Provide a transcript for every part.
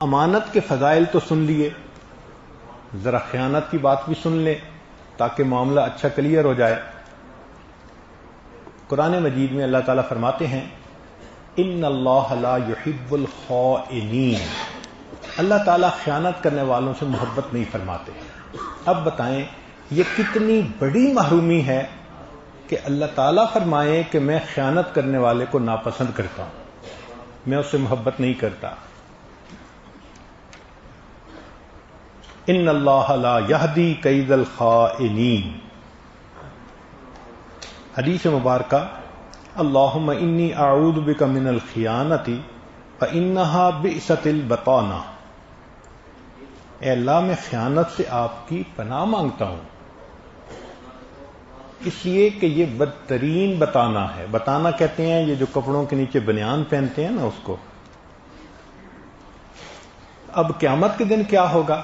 امانت کے فضائل تو سن لیے، ذرا خیانت کی بات بھی سن لیں تاکہ معاملہ اچھا کلیئر ہو جائے۔ قرآن مجید میں اللہ تعالیٰ فرماتے ہیں ان اللہ لا یحب الخائنین، اللہ تعالیٰ خیانت کرنے والوں سے محبت نہیں فرماتے۔ اب بتائیں یہ کتنی بڑی محرومی ہے کہ اللہ تعالیٰ فرمائیں کہ میں خیانت کرنے والے کو ناپسند کرتا ہوں، میں اس سے محبت نہیں کرتا۔ ان اللہ لا یہدی کید الخائنین۔ حدیث مبارکہ اللہم انی اعوذ بک من الخیانۃ فانہا بئست البطانہ، اے اللہ میں خیانت سے آپ کی پناہ مانگتا ہوں، اس لیے کہ یہ بدترین بطانہ ہے۔ بطانہ کہتے ہیں یہ جو کپڑوں کے نیچے بنیان پہنتے ہیں نا اس کو۔ اب قیامت کے دن کیا ہوگا؟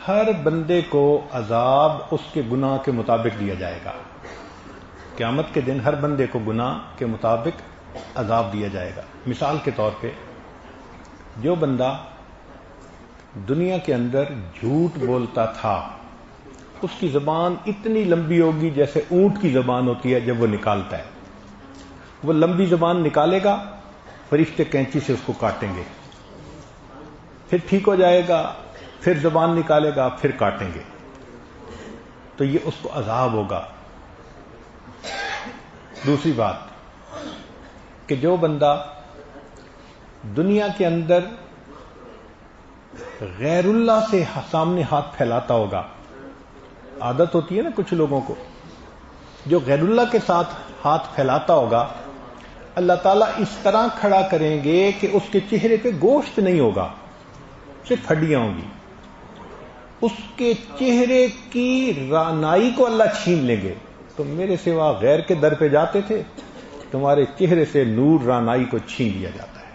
ہر بندے کو عذاب اس کے گناہ کے مطابق دیا جائے گا۔ قیامت کے دن ہر بندے کو گناہ کے مطابق عذاب دیا جائے گا۔ مثال کے طور پہ جو بندہ دنیا کے اندر جھوٹ بولتا تھا، اس کی زبان اتنی لمبی ہوگی جیسے اونٹ کی زبان ہوتی ہے جب وہ نکالتا ہے۔ وہ لمبی زبان نکالے گا، فرشتے کینچی سے اس کو کاٹیں گے، پھر ٹھیک ہو جائے گا، پھر زبان نکالے گا، پھر کاٹیں گے، تو یہ اس کو عذاب ہوگا۔ دوسری بات کہ جو بندہ دنیا کے اندر غیر اللہ سے سامنے ہاتھ پھیلاتا ہوگا، عادت ہوتی ہے نا کچھ لوگوں کو، جو غیر اللہ کے ساتھ ہاتھ پھیلاتا ہوگا، اللہ تعالیٰ اس طرح کھڑا کریں گے کہ اس کے چہرے پہ گوشت نہیں ہوگا، صرف ہڈیاں ہوں گی۔ اس کے چہرے کی رعنائی کو اللہ چھین لیں گے۔ تم میرے سوا غیر کے در پہ جاتے تھے، تمہارے چہرے سے نور رعنائی کو چھین لیا جاتا ہے،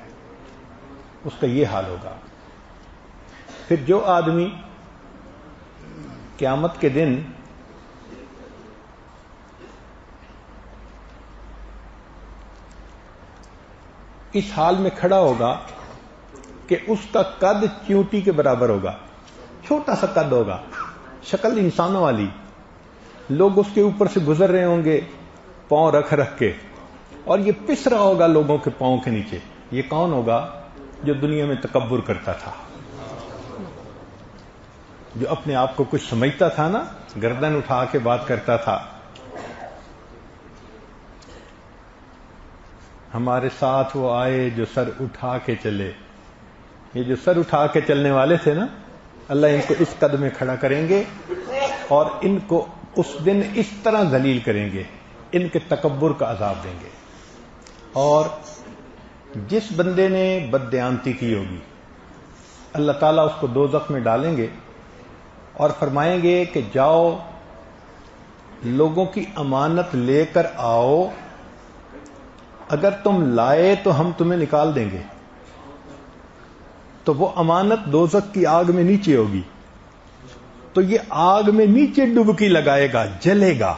اس کا یہ حال ہوگا۔ پھر جو آدمی قیامت کے دن اس حال میں کھڑا ہوگا کہ اس کا قد چیونٹی کے برابر ہوگا، چھوٹا سا قد ہوگا، شکل انسانوں والی، لوگ اس کے اوپر سے گزر رہے ہوں گے پاؤں رکھ رکھ کے، اور یہ پس رہا ہوگا لوگوں کے پاؤں کے نیچے۔ یہ کون ہوگا؟ جو دنیا میں تکبر کرتا تھا، جو اپنے آپ کو کچھ سمجھتا تھا نا، گردن اٹھا کے بات کرتا تھا۔ ہمارے ساتھ وہ آئے جو سر اٹھا کے چلے۔ یہ جو سر اٹھا کے چلنے والے تھے نا، اللہ ان کو اس قد میں کھڑا کریں گے اور ان کو اس دن اس طرح ذلیل کریں گے، ان کے تکبر کا عذاب دیں گے۔ اور جس بندے نے بددیانتی کی ہوگی، اللہ تعالیٰ اس کو دوزخ میں ڈالیں گے اور فرمائیں گے کہ جاؤ لوگوں کی امانت لے کر آؤ، اگر تم لائے تو ہم تمہیں نکال دیں گے۔ تو وہ امانت دوزخ کی آگ میں نیچے ہوگی، تو یہ آگ میں نیچے ڈبکی لگائے گا، جلے گا،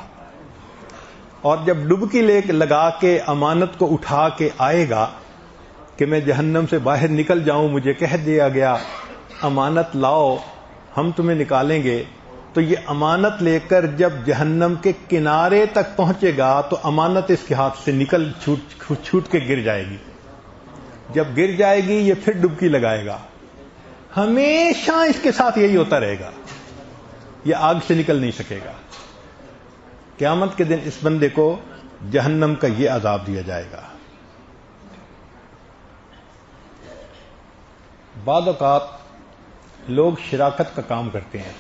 اور جب ڈبکی لگا کے امانت کو اٹھا کے آئے گا کہ میں جہنم سے باہر نکل جاؤں، مجھے کہہ دیا گیا امانت لاؤ ہم تمہیں نکالیں گے، تو یہ امانت لے کر جب جہنم کے کنارے تک پہنچے گا تو امانت اس کے ہاتھ سے نکل چھوٹ کے گر جائے گی۔ جب گر جائے گی یہ پھر ڈبکی لگائے گا، ہمیشہ اس کے ساتھ یہی ہوتا رہے گا، یہ آگ سے نکل نہیں سکے گا۔ قیامت کے دن اس بندے کو جہنم کا یہ عذاب دیا جائے گا۔ بعض اوقات لوگ شراکت کا کام کرتے ہیں،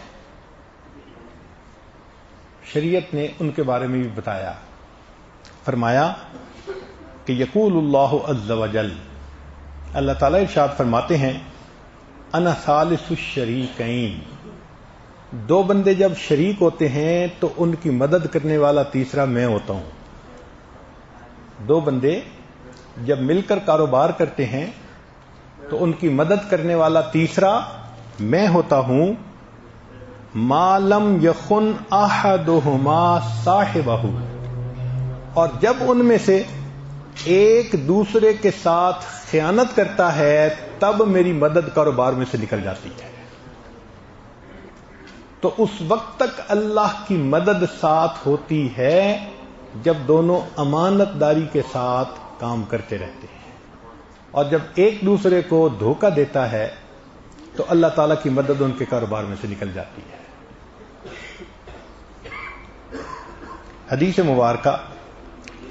شریعت نے ان کے بارے میں بھی بتایا، فرمایا کہ یقول اللہ عز وجل، اللہ تعالیٰ ارشاد فرماتے ہیں انا ثالث الشریکین، دو بندے جب شریک ہوتے ہیں تو ان کی مدد کرنے والا تیسرا میں ہوتا ہوں۔ دو بندے جب مل کر کاروبار کرتے ہیں تو ان کی مدد کرنے والا تیسرا میں ہوتا ہوں، ما لم یخن احدہما صاحبہ، اور جب ان میں سے ایک دوسرے کے ساتھ خیانت کرتا ہے تب میری مدد کاروبار میں سے نکل جاتی ہے. تو اس وقت تک اللہ کی مدد ساتھ ہوتی ہے جب دونوں امانت داری کے ساتھ کام کرتے رہتے ہیں. اور جب ایک دوسرے کو دھوکہ دیتا ہے تو اللہ تعالیٰ کی مدد ان کے کاروبار میں سے نکل جاتی ہے. حدیث مبارکہ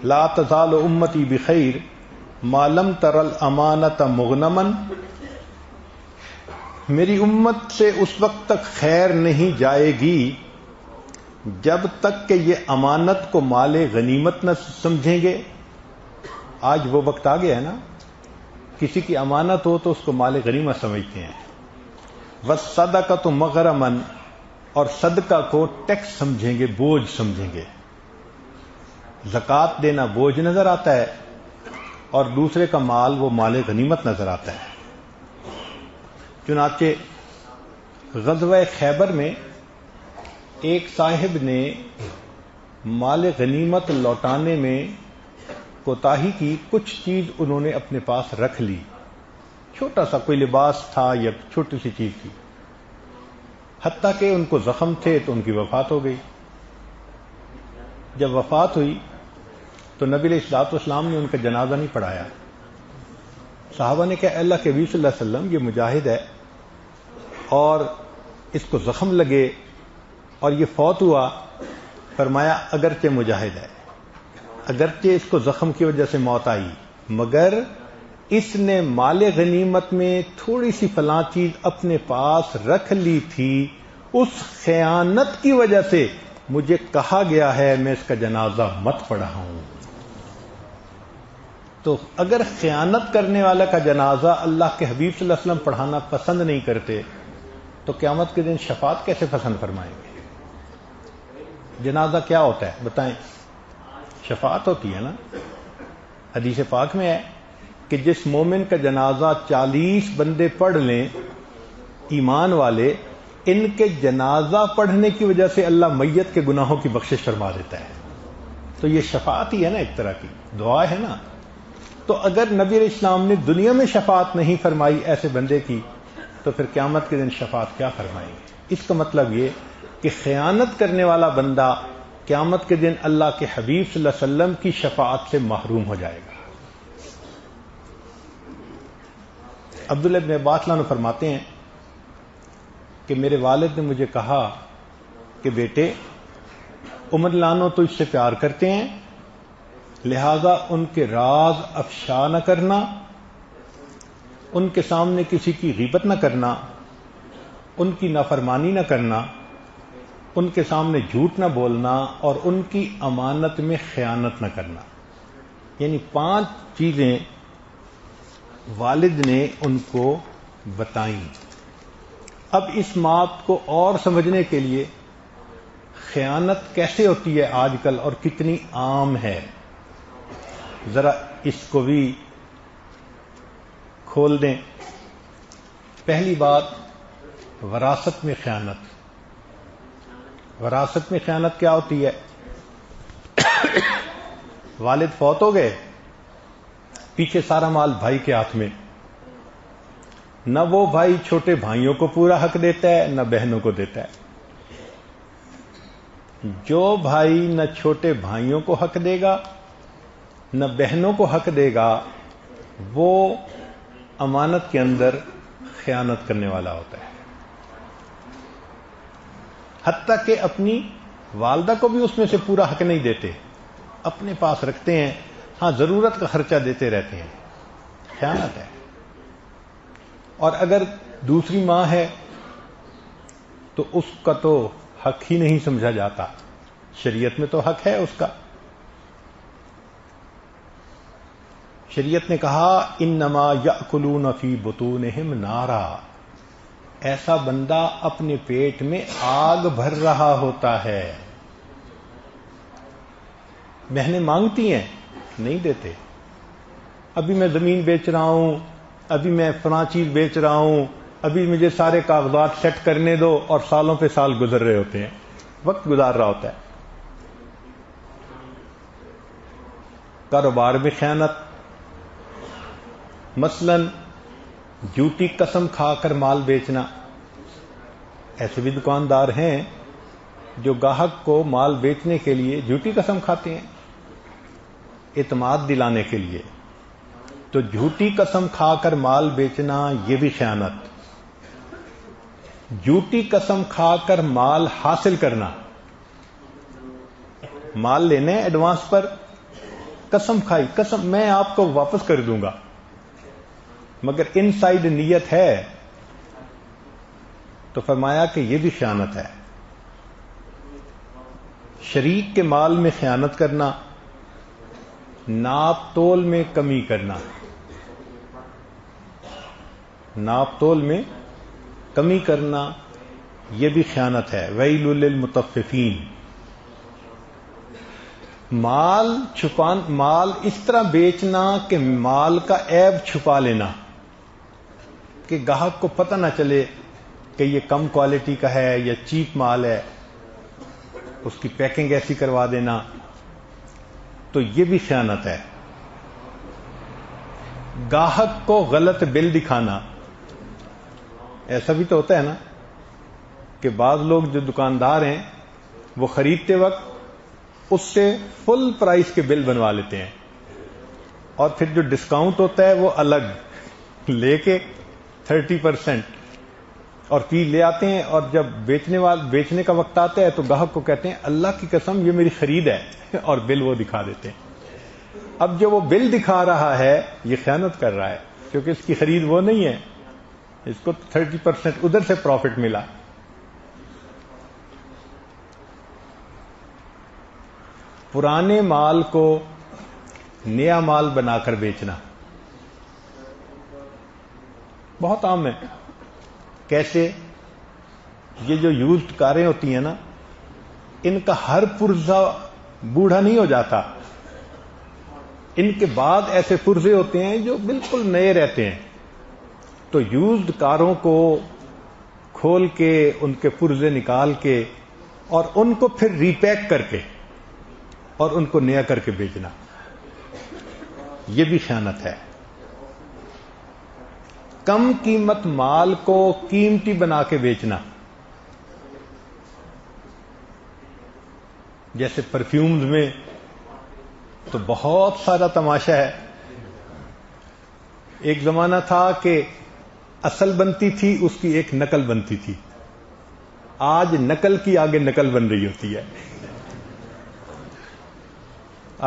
لا تزال امتی بخیر ما لم تر الامانۃ مغنما، میری امت سے اس وقت تک خیر نہیں جائے گی جب تک کہ یہ امانت کو مال غنیمت نہ سمجھیں گے. آج وہ وقت آ گیا ہے نا، کسی کی امانت ہو تو اس کو مال غنیمت سمجھتے ہیں. والصدقۃ مغرما، اور صدقہ کو ٹیکس سمجھیں گے، بوجھ سمجھیں گے. زکوٰۃ دینا بوجھ نظر آتا ہے اور دوسرے کا مال وہ مال غنیمت نظر آتا ہے. چنانچہ غزوہ خیبر میں ایک صاحب نے مال غنیمت لوٹانے میں کوتاہی کی. کچھ چیز انہوں نے اپنے پاس رکھ لی، چھوٹا سا کوئی لباس تھا یا چھوٹی سی چیز تھی، حتیٰ کہ ان کو زخم تھے تو ان کی وفات ہو گئی. جب وفات ہوئی تو نبی علیہ الصلوۃ والسلام نے ان کا جنازہ نہیں پڑھایا. صحابہ نے کہا اللہ کے نبی صلی اللہ علیہ وسلم یہ مجاہد ہے اور اس کو زخم لگے اور یہ فوت ہوا. فرمایا اگرچہ مجاہد ہے، اگرچہ اس کو زخم کی وجہ سے موت آئی، مگر اس نے مال غنیمت میں تھوڑی سی فلاں چیز اپنے پاس رکھ لی تھی، اس خیانت کی وجہ سے مجھے کہا گیا ہے میں اس کا جنازہ مت پڑھاؤں. تو اگر خیانت کرنے والا کا جنازہ اللہ کے حبیب صلی اللہ علیہ وسلم پڑھانا پسند نہیں کرتے تو قیامت کے دن شفاعت کیسے پسند فرمائیں گے؟ جنازہ کیا ہوتا ہے بتائیں؟ شفاعت ہوتی ہے نا. حدیث پاک میں ہے کہ جس مومن کا جنازہ 40 بندے پڑھ لیں ایمان والے، ان کے جنازہ پڑھنے کی وجہ سے اللہ میت کے گناہوں کی بخشش فرما دیتا ہے. تو یہ شفاعت ہی ہے نا، ایک طرح کی دعا ہے نا. تو اگر نبی علیہ السلام نے دنیا میں شفاعت نہیں فرمائی ایسے بندے کی تو پھر قیامت کے دن شفاعت کیا فرمائیں گے؟ اس کا مطلب یہ کہ خیانت کرنے والا بندہ قیامت کے دن اللہ کے حبیب صلی اللہ علیہ وسلم کی شفاعت سے محروم ہو جائے گا. عبداللہ بن عباس عنہ فرماتے ہیں کہ میرے والد نے مجھے کہا کہ بیٹے عمر لانو تو اس سے پیار کرتے ہیں، لہذا ان کے راز افشا نہ کرنا، ان کے سامنے کسی کی غیبت نہ کرنا، ان کی نافرمانی نہ کرنا، ان کے سامنے جھوٹ نہ بولنا اور ان کی امانت میں خیانت نہ کرنا. یعنی 5 چیزیں والد نے ان کو بتائیں. اب اس بات کو اور سمجھنے کے لیے خیانت کیسے ہوتی ہے آج کل اور کتنی عام ہے، ذرا اس کو بھی کھول دیں. پہلی بات، وراثت میں خیانت. وراثت میں خیانت کیا ہوتی ہے؟ والد فوت ہو گئے، پیچھے سارا مال بھائی کے ہاتھ میں، نہ وہ بھائی چھوٹے بھائیوں کو پورا حق دیتا ہے نہ بہنوں کو دیتا ہے. جو بھائی نہ چھوٹے بھائیوں کو حق دے گا نہ بہنوں کو حق دے گا وہ امانت کے اندر خیانت کرنے والا ہوتا ہے. حتیٰ کہ اپنی والدہ کو بھی اس میں سے پورا حق نہیں دیتے، اپنے پاس رکھتے ہیں، ہاں ضرورت کا خرچہ دیتے رہتے ہیں. خیانت ہے. اور اگر دوسری ماں ہے تو اس کا تو حق ہی نہیں سمجھا جاتا، شریعت میں تو حق ہے اس کا. شریعت نے کہا انما یأکلون فی بطونہم نارا، ایسا بندہ اپنے پیٹ میں آگ بھر رہا ہوتا ہے. بہنیں مانگتی ہیں نہیں دیتے، ابھی میں زمین بیچ رہا ہوں، ابھی میں فلاں چیز بیچ رہا ہوں، ابھی مجھے سارے کاغذات سیٹ کرنے دو، اور سالوں پہ سال گزر رہے ہوتے ہیں، وقت گزار رہا ہوتا ہے. کاروبار میں خیانت، مثلا جھوٹی قسم کھا کر مال بیچنا. ایسے بھی دکاندار ہیں جو گاہک کو مال بیچنے کے لیے جھوٹی قسم کھاتے ہیں اعتماد دلانے کے لیے. تو جھوٹی قسم کھا کر مال بیچنا یہ بھی خیانت. جھوٹی قسم کھا کر مال حاصل کرنا، مال لینے ایڈوانس پر قسم کھائی، قسم میں آپ کو واپس کر دوں گا، مگر ان سائڈ نیت ہے، تو فرمایا کہ یہ بھی خیانت ہے. شریک کے مال میں خیانت کرنا، ناپ تول میں کمی کرنا، ناپ تول میں کمی کرنا یہ بھی خیانت ہے. ویل للمطففین. مال اس طرح بیچنا کہ مال کا عیب چھپا لینا، کہ گاہک کو پتہ نہ چلے کہ یہ کم کوالٹی کا ہے یا چیپ مال ہے، اس کی پیکنگ ایسی کروا دینا، تو یہ بھی خیانت ہے. گاہک کو غلط بل دکھانا. ایسا بھی تو ہوتا ہے نا کہ بعض لوگ جو دکاندار ہیں وہ خریدتے وقت اس سے فل پرائس کے بل بنوا لیتے ہیں، اور پھر جو ڈسکاؤنٹ ہوتا ہے وہ الگ لے کے 30% اور فی لے آتے ہیں، اور جب بیچنے کا وقت آتا ہے تو گاہک کو کہتے ہیں اللہ کی قسم یہ میری خرید ہے، اور بل وہ دکھا دیتے ہیں. اب جو وہ بل دکھا رہا ہے یہ خیانت کر رہا ہے، کیونکہ اس کی خرید وہ نہیں ہے، اس کو 30% ادھر سے پروفٹ ملا. پرانے مال کو نیا مال بنا کر بیچنا بہت عام ہے. کیسے؟ یہ جو یوزڈ کاریں ہوتی ہیں نا، ان کا ہر پرزہ بوڑھا نہیں ہو جاتا، ان کے بعد ایسے پرزے ہوتے ہیں جو بالکل نئے رہتے ہیں. تو یوزڈ کاروں کو کھول کے ان کے پرزے نکال کے اور ان کو پھر ری پیک کر کے اور ان کو نیا کر کے بیچنا یہ بھی خیانت ہے. کم قیمت مال کو قیمتی بنا کے بیچنا، جیسے پرفیومز میں تو بہت سارا تماشا ہے. ایک زمانہ تھا کہ اصل بنتی تھی، اس کی ایک نقل بنتی تھی. آج نقل کی آگے نقل بن رہی ہوتی ہے.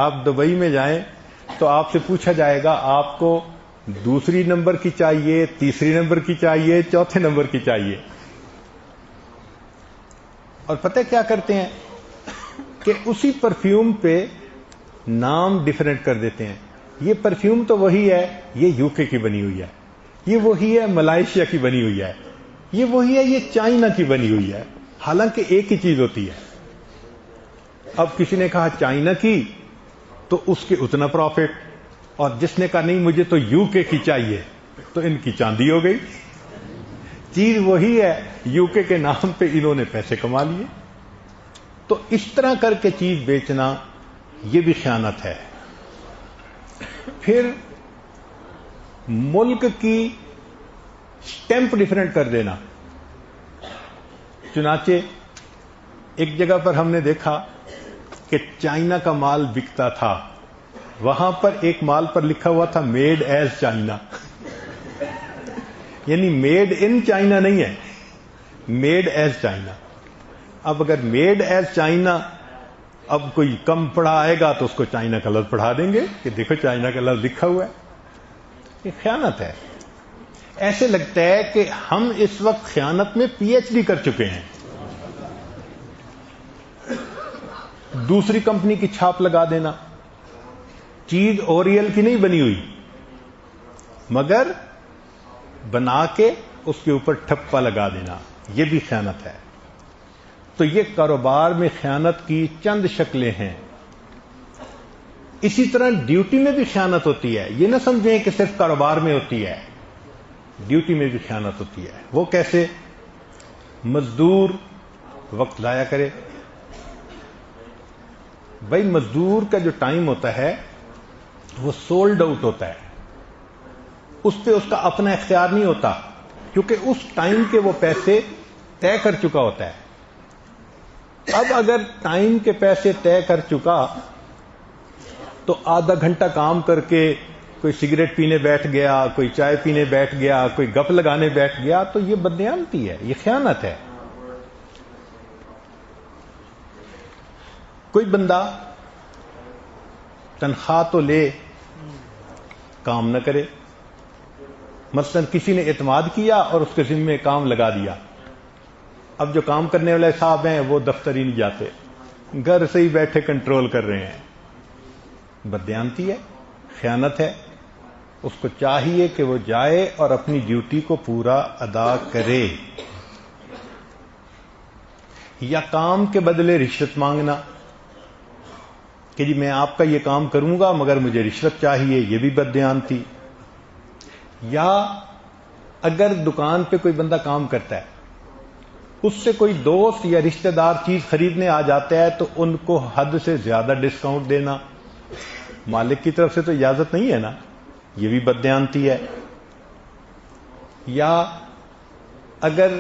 آپ دبئی میں جائیں تو آپ سے پوچھا جائے گا آپ کو دوسری نمبر کی چاہیے، تیسری نمبر کی چاہیے، چوتھے نمبر کی چاہیے. اور پتہ کیا کرتے ہیں کہ اسی پرفیوم پہ نام ڈیفرنٹ کر دیتے ہیں. یہ پرفیوم تو وہی ہے، یہ یو کے کی بنی ہوئی ہے، یہ وہی ہے ملائیشیا کی بنی ہوئی ہے، یہ وہی ہے یہ چائنا کی بنی ہوئی ہے، حالانکہ ایک ہی چیز ہوتی ہے. اب کسی نے کہا چائنا کی تو اس کے اتنا پروفٹ، اور جس نے کہا نہیں مجھے تو یو کے کی چاہیے تو ان کی چاندی ہو گئی. چیز وہی ہے، یو کے نام پہ انہوں نے پیسے کما لیے. تو اس طرح کر کے چیز بیچنا یہ بھی خیانت ہے. پھر ملک کی سٹیمپ ڈیفرنٹ کر دینا. چنانچہ ایک جگہ پر ہم نے دیکھا کہ چائنا کا مال بکتا تھا، وہاں پر ایک مال پر لکھا ہوا تھا میڈ ایز چائنا، یعنی میڈ ان چائنا نہیں ہے، میڈ ایز چائنا. اب اگر میڈ ایز چائنا اب کوئی کم پڑھا آئے گا تو اس کو چائنا کا لفظ پڑھا دیں گے کہ دیکھو چائنا کا لفظ لکھا ہوا ہے. یہ خیانت ہے. ایسے لگتا ہے کہ ہم اس وقت خیانت میں پی ایچ ڈی کر چکے ہیں. دوسری کمپنی کی چھاپ لگا دینا، چیز اوریل کی نہیں بنی ہوئی مگر بنا کے اس کے اوپر ٹھپا لگا دینا، یہ بھی خیانت ہے. تو یہ کاروبار میں خیانت کی چند شکلیں ہیں. اسی طرح ڈیوٹی میں بھی خیانت ہوتی ہے. یہ نہ سمجھیں کہ صرف کاروبار میں ہوتی ہے، ڈیوٹی میں بھی خیانت ہوتی ہے. وہ کیسے؟ مزدور وقت ضائع کرے. بھائی مزدور کا جو ٹائم ہوتا ہے وہ سولڈ آؤٹ ہوتا ہے، اس پہ اس کا اپنا اختیار نہیں ہوتا، کیونکہ اس ٹائم کے وہ پیسے طے کر چکا ہوتا ہے۔ اب اگر ٹائم کے پیسے طے کر چکا تو آدھا گھنٹہ کام کر کے کوئی سگریٹ پینے بیٹھ گیا، کوئی چائے پینے بیٹھ گیا، کوئی گپ لگانے بیٹھ گیا، تو یہ بددیانتی ہے، یہ خیانت ہے۔ کوئی بندہ تنخواہ تو لے، کام نہ کرے، مثلا کسی نے اعتماد کیا اور اس کے ذمے کام لگا دیا، اب جو کام کرنے والے صاحب ہیں وہ دفتر ہی نہیں جاتے، گھر سے ہی بیٹھے کنٹرول کر رہے ہیں، بددیانتی ہے، خیانت ہے۔ اس کو چاہیے کہ وہ جائے اور اپنی ڈیوٹی کو پورا ادا کرے۔ یا کام کے بدلے رشوت مانگنا کہ جی میں آپ کا یہ کام کروں گا مگر مجھے رشوت چاہیے، یہ بھی بددیانتی۔ یا اگر دکان پہ کوئی بندہ کام کرتا ہے، اس سے کوئی دوست یا رشتہ دار چیز خریدنے آ جاتا ہے تو ان کو حد سے زیادہ ڈسکاؤنٹ دینا، مالک کی طرف سے تو اجازت نہیں ہے نا، یہ بھی بددیانتی ہے۔ یا اگر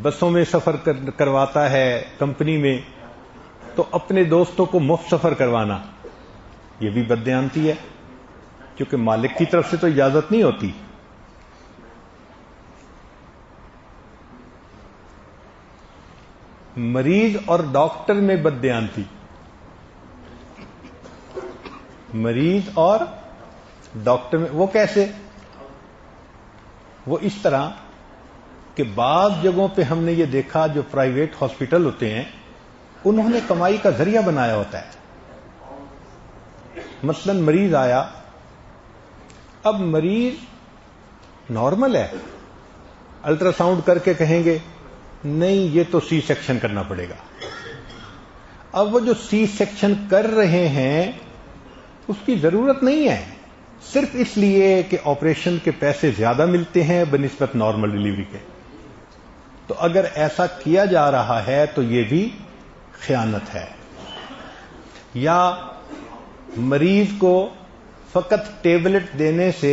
بسوں میں سفر کرواتا ہے کمپنی میں تو اپنے دوستوں کو مفت سفر کروانا، یہ بھی بددیانتی ہے، کیونکہ مالک کی طرف سے تو اجازت نہیں ہوتی۔ مریض اور ڈاکٹر میں بددیانتی، مریض اور ڈاکٹر میں وہ کیسے؟ وہ اس طرح کہ بعض جگہوں پہ ہم نے یہ دیکھا جو پرائیویٹ ہاسپٹل ہوتے ہیں انہوں نے کمائی کا ذریعہ بنایا ہوتا ہے۔ مثلا مریض آیا، اب مریض نارمل ہے، الٹرا ساؤنڈ کر کے کہیں گے نہیں یہ تو سی سیکشن کرنا پڑے گا۔ اب وہ جو سی سیکشن کر رہے ہیں اس کی ضرورت نہیں ہے، صرف اس لیے کہ آپریشن کے پیسے زیادہ ملتے ہیں بنسبت نارمل ڈیلیوری کے۔ تو اگر ایسا کیا جا رہا ہے تو یہ بھی خیانت ہے۔ یا مریض کو فقط ٹیبلٹ دینے سے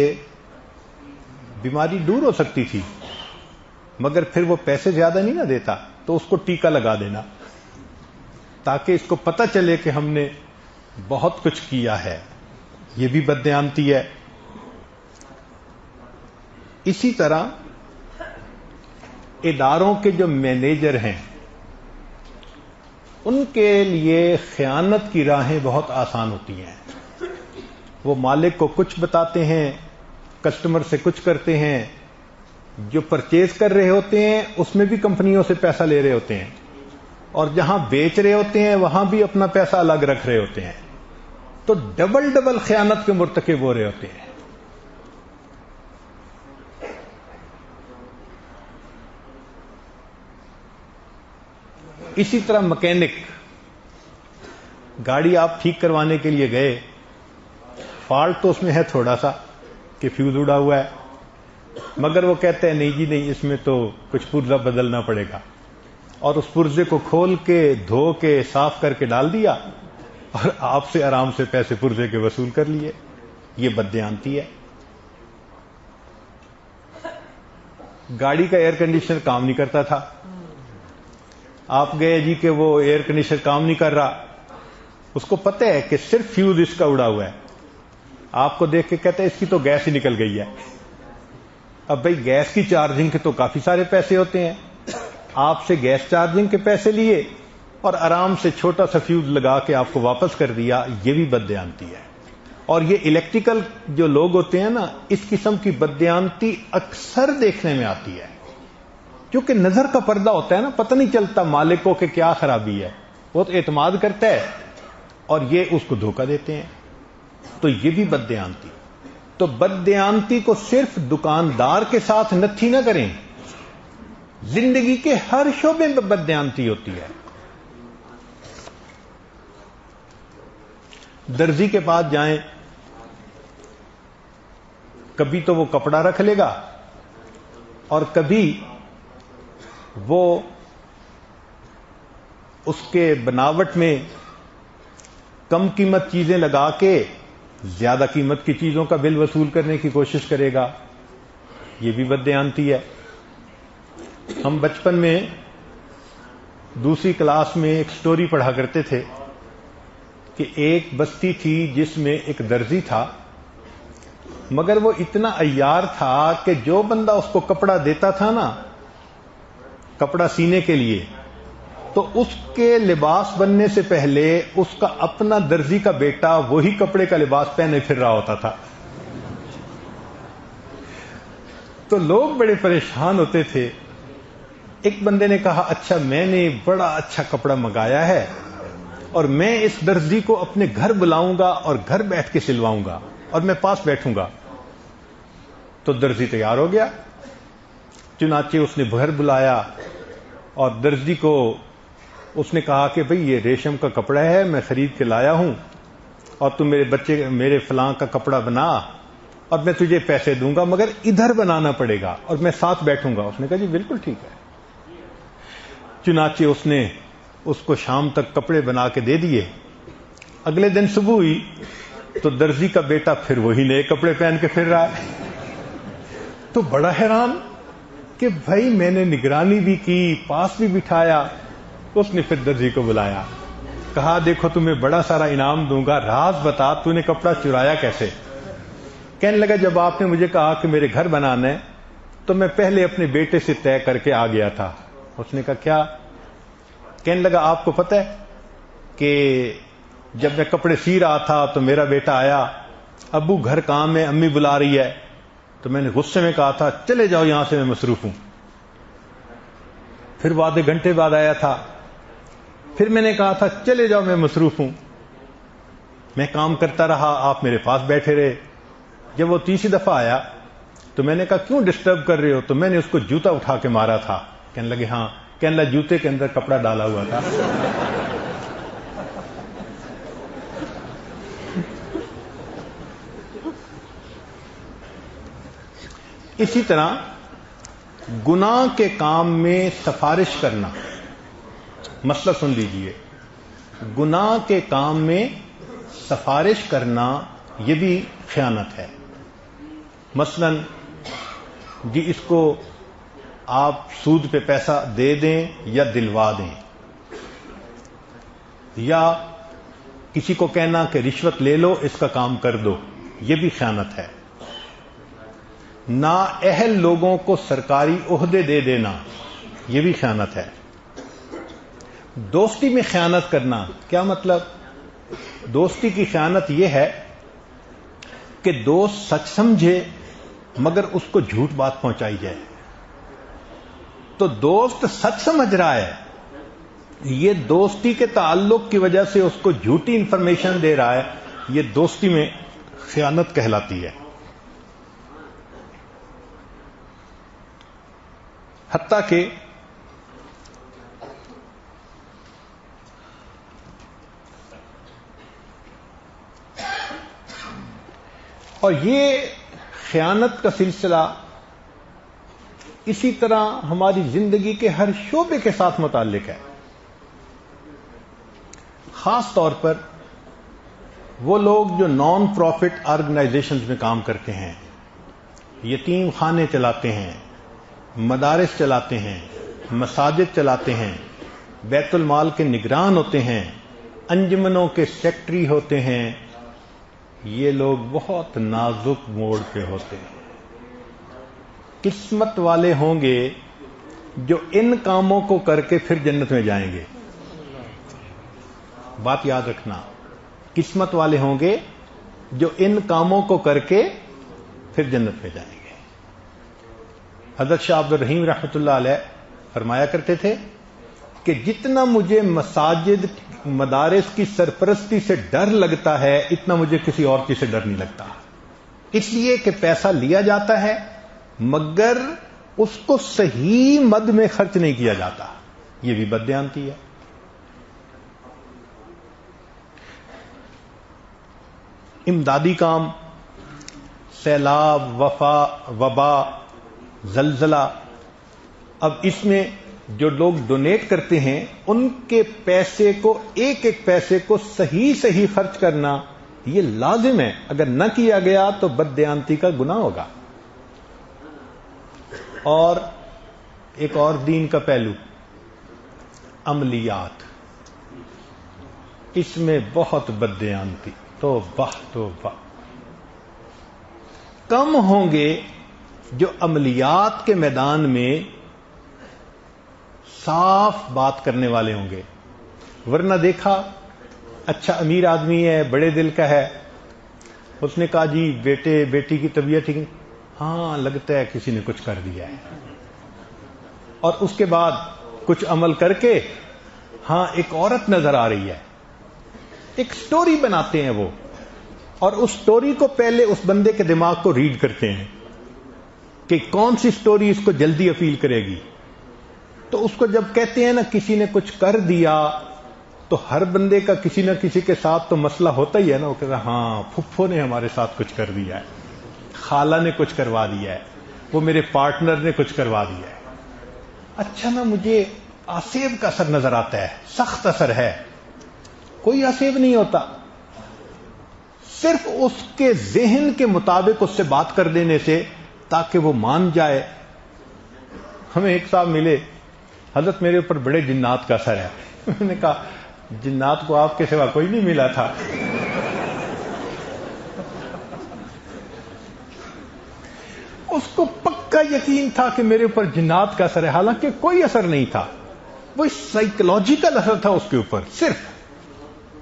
بیماری دور ہو سکتی تھی مگر پھر وہ پیسے زیادہ نہیں نہ دیتا تو اس کو ٹیکا لگا دینا تاکہ اس کو پتہ چلے کہ ہم نے بہت کچھ کیا ہے، یہ بھی بددیانتی ہے۔ اسی طرح اداروں کے جو مینیجر ہیں ان کے لیے خیانت کی راہیں بہت آسان ہوتی ہیں۔ وہ مالک کو کچھ بتاتے ہیں، کسٹمر سے کچھ کرتے ہیں، جو پرچیز کر رہے ہوتے ہیں اس میں بھی کمپنیوں سے پیسہ لے رہے ہوتے ہیں، اور جہاں بیچ رہے ہوتے ہیں وہاں بھی اپنا پیسہ الگ رکھ رہے ہوتے ہیں، تو ڈبل خیانت کے مرتکب ہو رہے ہوتے ہیں۔ اسی طرح مکینک، گاڑی آپ ٹھیک کروانے کے لیے گئے، فالٹ تو اس میں ہے تھوڑا سا کہ فیوز اڑا ہوا ہے، مگر وہ کہتے ہیں نہیں جی نہیں اس میں تو کچھ پرزہ بدلنا پڑے گا، اور اس پرزے کو کھول کے دھو کے صاف کر کے ڈال دیا اور آپ سے آرام سے پیسے پرزے کے وصول کر لیے، یہ بددیانتی ہے۔ گاڑی کا ایئر کنڈیشنر کام نہیں کرتا تھا، آپ گئے جی کہ وہ ایئر کنڈیشنر کام نہیں کر رہا، اس کو پتہ ہے کہ صرف فیوز اس کا اڑا ہوا ہے، آپ کو دیکھ کے کہتے ہیں اس کی تو گیس ہی نکل گئی ہے۔ اب بھئی گیس کی چارجنگ کے تو کافی سارے پیسے ہوتے ہیں، آپ سے گیس چارجنگ کے پیسے لیے اور آرام سے چھوٹا سا فیوز لگا کے آپ کو واپس کر دیا، یہ بھی بددیانتی ہے۔ اور یہ الیکٹریکل جو لوگ ہوتے ہیں نا، اس قسم کی بددیانتی اکثر دیکھنے میں آتی ہے، کیونکہ نظر کا پردہ ہوتا ہے نا، پتہ نہیں چلتا مالک کو کہ کیا خرابی ہے، وہ تو اعتماد کرتا ہے اور یہ اس کو دھوکہ دیتے ہیں، تو یہ بھی بددیانتی۔ تو بددیانتی کو صرف دکاندار کے ساتھ نتھی نہ کریں، زندگی کے ہر شعبے میں بددیانتی ہوتی ہے۔ درزی کے پاس جائیں، کبھی تو وہ کپڑا رکھ لے گا اور کبھی وہ اس کے بناوٹ میں کم قیمت چیزیں لگا کے زیادہ قیمت کی چیزوں کا بل وصول کرنے کی کوشش کرے گا، یہ بھی بددیانتی ہے۔ ہم بچپن میں دوسری کلاس میں ایک سٹوری پڑھا کرتے تھے کہ ایک بستی تھی جس میں ایک درزی تھا، مگر وہ اتنا عیار تھا کہ جو بندہ اس کو کپڑا دیتا تھا نا، کپڑا سینے کے لیے، تو اس کے لباس بننے سے پہلے اس کا اپنا درزی کا بیٹا وہی کپڑے کا لباس پہنے پھر رہا ہوتا تھا۔ تو لوگ بڑے پریشان ہوتے تھے۔ ایک بندے نے کہا اچھا میں نے بڑا اچھا کپڑا منگایا ہے اور میں اس درزی کو اپنے گھر بلاؤں گا اور گھر بیٹھ کے سلواؤں گا اور میں پاس بیٹھوں گا۔ تو درزی تیار ہو گیا، چنانچہ اس نے گھر بلایا اور درزی کو اس نے کہا کہ بھئی یہ ریشم کا کپڑا ہے، میں خرید کے لایا ہوں اور تم میرے فلاں کا کپڑا بنا اور میں تجھے پیسے دوں گا، مگر ادھر بنانا پڑے گا اور میں ساتھ بیٹھوں گا۔ اس نے کہا جی بالکل ٹھیک ہے۔ چنانچہ اس نے اس کو شام تک کپڑے بنا کے دے دیے۔ اگلے دن صبح ہوئی تو درزی کا بیٹا پھر وہی نئے کپڑے پہن کے پھر رہا ہے۔ تو بڑا حیران کہ بھائی میں نے نگرانی بھی کی، پاس بھی بٹھایا۔ اس نے پھر درزی کو بلایا، کہا دیکھو تمہیں بڑا سارا انعام دوں گا، راز بتا تو نے کپڑا چرایا کیسے؟ کہنے لگا جب آپ نے مجھے کہا کہ میرے گھر بنانا ہے تو میں پہلے اپنے بیٹے سے طے کر کے آ گیا تھا۔ اس نے کہا کیا؟ کہنے لگا آپ کو پتہ ہے کہ جب میں کپڑے سی رہا تھا تو میرا بیٹا آیا، ابو گھر کام ہے، امی بلا رہی ہے، تو میں نے غصے میں کہا تھا چلے جاؤ یہاں سے میں مصروف ہوں۔ پھر وہ آدھے گھنٹے بعد آیا تھا، پھر میں نے کہا تھا چلے جاؤ میں مصروف ہوں، میں کام کرتا رہا، آپ میرے پاس بیٹھے رہے۔ جب وہ تیسری دفعہ آیا تو میں نے کہا کیوں ڈسٹرب کر رہے ہو؟ تو میں نے اس کو جوتا اٹھا کے مارا تھا۔ کہنے لگے ہاں۔ کہنے لگا جوتے کے اندر کپڑا ڈالا ہوا تھا۔ اسی طرح گناہ کے کام میں سفارش کرنا، مسئلہ سن لیجئے، گناہ کے کام میں سفارش کرنا یہ بھی خیانت ہے۔ مثلا جی اس کو آپ سود پہ پیسہ دے دیں یا دلوا دیں، یا کسی کو کہنا کہ رشوت لے لو اس کا کام کر دو، یہ بھی خیانت ہے۔ نااہل لوگوں کو سرکاری عہدے دے دینا، یہ بھی خیانت ہے۔ دوستی میں خیانت کرنا، کیا مطلب؟ دوستی کی خیانت یہ ہے کہ دوست سچ سمجھے مگر اس کو جھوٹ بات پہنچائی جائے۔ تو دوست سچ سمجھ رہا ہے، یہ دوستی کے تعلق کی وجہ سے اس کو جھوٹی انفارمیشن دے رہا ہے، یہ دوستی میں خیانت کہلاتی ہے۔ حتیٰ کہ اور یہ خیانت کا سلسلہ اسی طرح ہماری زندگی کے ہر شعبے کے ساتھ متعلق ہے۔ خاص طور پر وہ لوگ جو نان پروفٹ آرگنائزیشنز میں کام کرتے ہیں، یتیم خانے چلاتے ہیں، مدارس چلاتے ہیں، مساجد چلاتے ہیں، بیت المال کے نگران ہوتے ہیں، انجمنوں کے سیکٹری ہوتے ہیں، یہ لوگ بہت نازک موڑ پہ ہوتے ہیں۔ قسمت والے ہوں گے جو ان کاموں کو کر کے پھر جنت میں جائیں گے۔ بات یاد رکھنا، قسمت والے ہوں گے جو ان کاموں کو کر کے پھر جنت میں جائیں گے۔ حضرت شاہ عبد الرحیم رحمۃ اللہ علیہ فرمایا کرتے تھے کہ جتنا مجھے مساجد مدارس کی سرپرستی سے ڈر لگتا ہے اتنا مجھے کسی اور چیز سے ڈر نہیں لگتا، اس لیے کہ پیسہ لیا جاتا ہے مگر اس کو صحیح مد میں خرچ نہیں کیا جاتا، یہ بھی بددیانتی ہے۔ امدادی کام، سیلاب، وبا، زلزلہ، اب اس میں جو لوگ ڈونیٹ کرتے ہیں ان کے پیسے کو، ایک ایک پیسے کو صحیح خرچ کرنا، یہ لازم ہے، اگر نہ کیا گیا تو بددیانتی کا گناہ ہوگا۔ اور ایک اور دین کا پہلو، عملیات، اس میں بہت بددیانتی، توبہ۔ کم ہوں گے جو عملیات کے میدان میں صاف بات کرنے والے ہوں گے، ورنہ دیکھا اچھا امیر آدمی ہے، بڑے دل کا ہے، اس نے کہا جی بیٹی کی طبیعت ٹھیک نہیں، ہاں لگتا ہے کسی نے کچھ کر دیا ہے، اور اس کے بعد کچھ عمل کر کے ہاں ایک عورت نظر آ رہی ہے، ایک سٹوری بناتے ہیں وہ، اور اس سٹوری کو پہلے اس بندے کے دماغ کو ریڈ کرتے ہیں کہ کون سی سٹوری اس کو جلدی اپیل کرے گی۔ تو اس کو جب کہتے ہیں نا کسی نے کچھ کر دیا، تو ہر بندے کا کسی نہ کسی کے ساتھ تو مسئلہ ہوتا ہی ہے نا، وہ کہتا ہے ہاں پھپھو نے ہمارے ساتھ کچھ کر دیا ہے، خالہ نے کچھ کروا دیا ہے، وہ میرے پارٹنر نے کچھ کروا دیا ہے۔ اچھا نا مجھے آسیب کا اثر نظر آتا ہے، سخت اثر ہے، کوئی آسیب نہیں ہوتا، صرف اس کے ذہن کے مطابق اس سے بات کر دینے سے تاکہ وہ مان جائے۔ ہمیں ایک صاحب ملے، حضرت میرے اوپر بڑے جنات کا اثر ہے۔ میں نے کہا جنات کو آپ کے سوا کوئی نہیں ملا تھا۔ اس کو پکا یقین تھا کہ میرے اوپر جنات کا اثر ہے، حالانکہ کوئی اثر نہیں تھا، وہ سائیکولوجیکل اثر تھا اس کے اوپر، صرف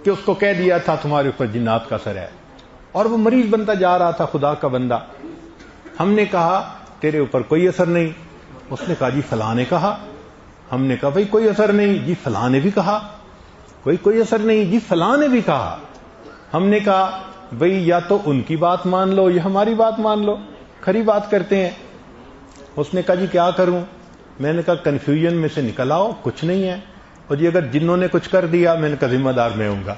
کہ اس کو کہہ دیا تھا تمہارے اوپر جنات کا اثر ہے، اور وہ مریض بنتا جا رہا تھا، خدا کا بندہ۔ ہم نے کہا تیرے اوپر کوئی اثر نہیں، اس نے کہا جی فلاں نے کہا، ہم نے کہا بھئی کوئی اثر نہیں، جی فلاں نے بھی کہا، کوئی اثر نہیں، جی فلاں نے بھی کہا۔ ہم نے کہا بھئی یا تو ان کی بات مان لو یا ہماری بات مان لو، کھری بات کرتے ہیں۔ اس نے کہا جی کیا کروں؟ میں نے کہا کنفیوژن میں سے نکل آؤ، کچھ نہیں ہے، اور جی اگر جنہوں نے کچھ کر دیا میں نے کہا ذمہ دار میں ہوں گا۔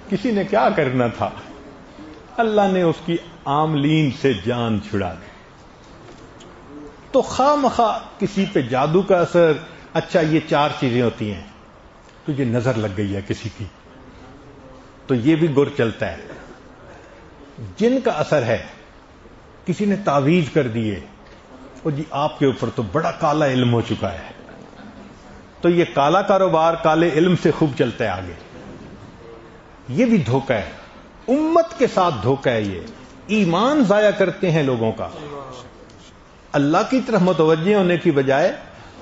کسی نے کیا کرنا تھا، اللہ نے اس کی عاملین سے جان چھڑا دی۔ تو خواہ مخواہ کسی پہ جادو کا اثر، اچھا یہ 4 چیزیں ہوتی ہیں، تجھے نظر لگ گئی ہے کسی کی تو یہ بھی گر چلتا ہے۔ جن کا اثر ہے، کسی نے تعویذ کر دیے، اور جی آپ کے اوپر تو بڑا کالا علم ہو چکا ہے، تو یہ کالا کاروبار کالے علم سے خوب چلتا ہے آگے۔ یہ بھی دھوکہ ہے، امت کے ساتھ دھوکہ ہے، یہ ایمان ضائع کرتے ہیں لوگوں کا۔ اللہ کی طرف متوجہ ہونے کی بجائے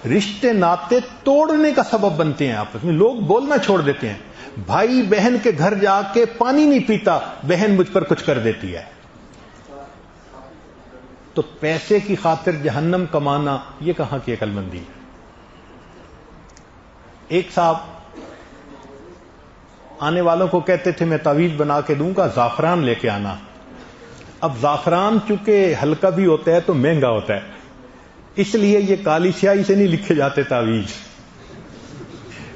رشتے ناطے توڑنے کا سبب بنتے ہیں، آپس میں لوگ بولنا چھوڑ دیتے ہیں۔ بھائی بہن کے گھر جا کے پانی نہیں پیتا، بہن مجھ پر کچھ کر دیتی ہے، تو پیسے کی خاطر جہنم کمانا یہ کہاں کی عقل مندی ہے؟ ایک صاحب آنے والوں کو کہتے تھے میں تعویذ بنا کے دوں گا، زعفران لے کے آنا۔ اب زعفران چونکہ ہلکا بھی ہوتا ہے تو مہنگا ہوتا ہے، اس لیے یہ کالی سیاہی سے نہیں لکھے جاتے تعویذ،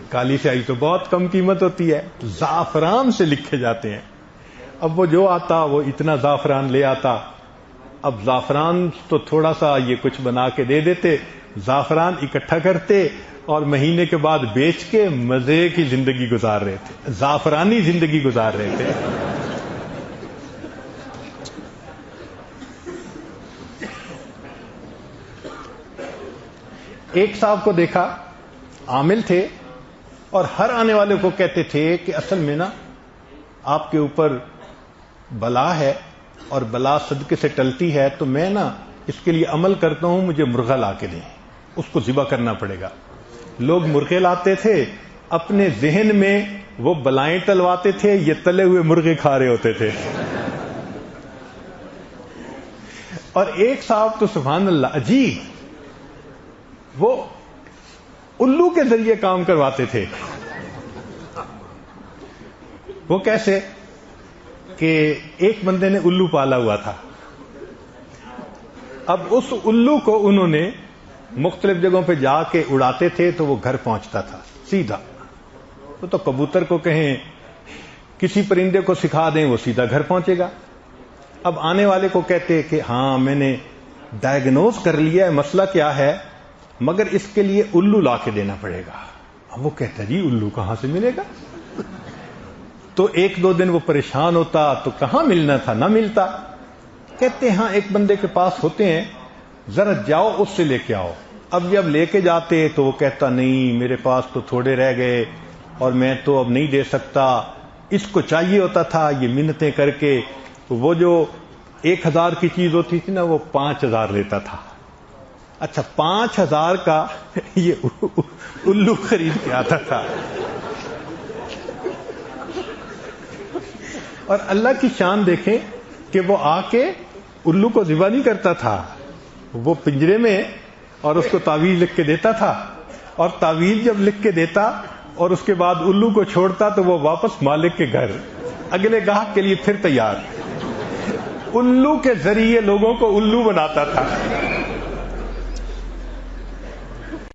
کالی سیاہی تو بہت کم قیمت ہوتی ہے، زعفران سے لکھے جاتے ہیں۔ اب وہ جو آتا وہ اتنا زعفران لے آتا، اب زعفران تو تھوڑا سا یہ کچھ بنا کے دے دیتے، زعفران اکٹھا کرتے اور مہینے کے بعد بیچ کے مزے کی زندگی گزار رہے تھے، زعفرانی زندگی گزار رہے تھے۔ ایک صاحب کو دیکھا، عامل تھے، اور ہر آنے والے کو کہتے تھے کہ اصل میں نا آپ کے اوپر بلا ہے اور بلا صدقے سے ٹلتی ہے، تو میں نا اس کے لیے عمل کرتا ہوں، مجھے مرغا لا کے دیں، اس کو ذبح کرنا پڑے گا۔ لوگ مرغے لاتے تھے، اپنے ذہن میں وہ بلائیں تلواتے تھے، یہ تلے ہوئے مرغے کھا رہے ہوتے تھے۔ اور ایک صاحب تو سبحان اللہ عجیب، وہ الو کے ذریعے کام کرواتے تھے۔ وہ کیسے کہ ایک بندے نے الو پالا ہوا تھا، اب اس الو کو انہوں نے مختلف جگہوں پہ جا کے اڑاتے تھے تو وہ گھر پہنچتا تھا سیدھا۔ وہ تو کبوتر کو کہیں کسی پرندے کو سکھا دیں وہ سیدھا گھر پہنچے گا۔ اب آنے والے کو کہتے کہ ہاں میں نے ڈائگنوز کر لیا ہے مسئلہ کیا ہے، مگر اس کے لیے الو لا کے دینا پڑے گا۔ اب وہ کہتا جی الو کہاں سے ملے گا؟ تو ایک دو دن وہ پریشان ہوتا تو کہاں ملنا تھا، نہ ملتا. کہتے ہاں ایک بندے کے پاس ہوتے ہیں، ذرا جاؤ اس سے لے کے آؤ. اب جب لے کے جاتے تو وہ کہتا نہیں میرے پاس تو تھوڑے رہ گئے اور میں تو اب نہیں دے سکتا. اس کو چاہیے ہوتا تھا یہ منتیں کر کے وہ جو 1000 کی چیز ہوتی تھی نا وہ 5000 لیتا تھا. اچھا 5000 کا یہ الو خرید کے آتا تھا. اور اللہ کی شان دیکھیں کہ وہ آ کے الو کو ذبح نہیں کرتا تھا، وہ پنجرے میں اور اس کو تعویذ لکھ کے دیتا تھا، اور تعویذ جب لکھ کے دیتا اور اس کے بعد الو کو چھوڑتا تو وہ واپس مالک کے گھر اگلے گاہک کے لیے پھر تیار. الو کے ذریعے لوگوں کو الو بناتا تھا.